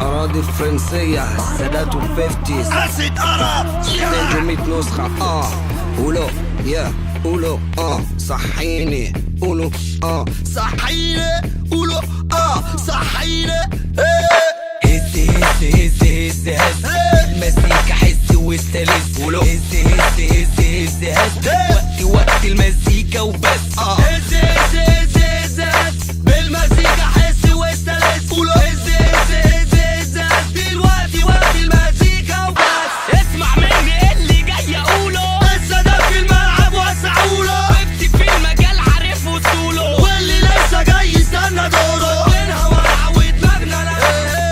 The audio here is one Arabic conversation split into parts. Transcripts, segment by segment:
أراضي فرنسية سادات وفيفتيز أسد قرف 200 نسخة قولوا يا قولوا صحيني قولوا صحيني قولوا صحيني هز هز هز هز هز المزيكا حس واستلذ هز هز هز هز هز وقت المزيكا وبس هز هز هز هز هز بالمزيكا حس واستلذ قولوا هز هز هز هز هز دلوقتي وقت المزيكا وبس. اسمع مني اللي جاي اقوله، لسه ده في الملعب وسعوله، وقفتي في المجال عارف وصوله، واللي لسه جاي يستنى دوره. بينها ورا ودماغنا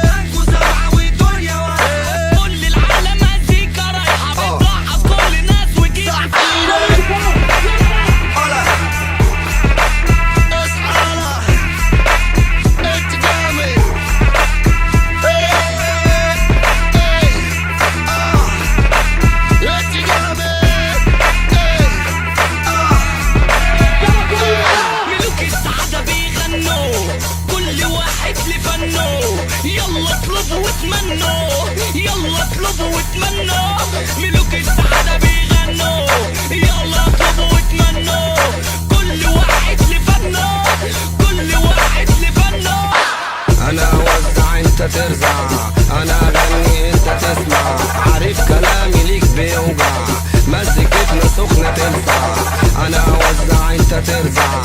لانكو سبعة والدنيا ورا. كل العالم مزيكا رايحة بتضحك كل الناس وجيب ملوك السعادة بيغنوا كل واحد لفنه. يلا اطلبوا واتمنوا، يلا اطلبوا واتمنوا. ملوك السعادة بيغنوا يلا اطلبوا واتمنوا. كل واحد لفنه، كل واحد لفنه. أنا أوزع أنت ترزع، أنا أغني أنت تسمع. عارف كلامي ليك بيوجع، مزيكتنا سخنة تنفع. أنا أوزع أنت ترزع،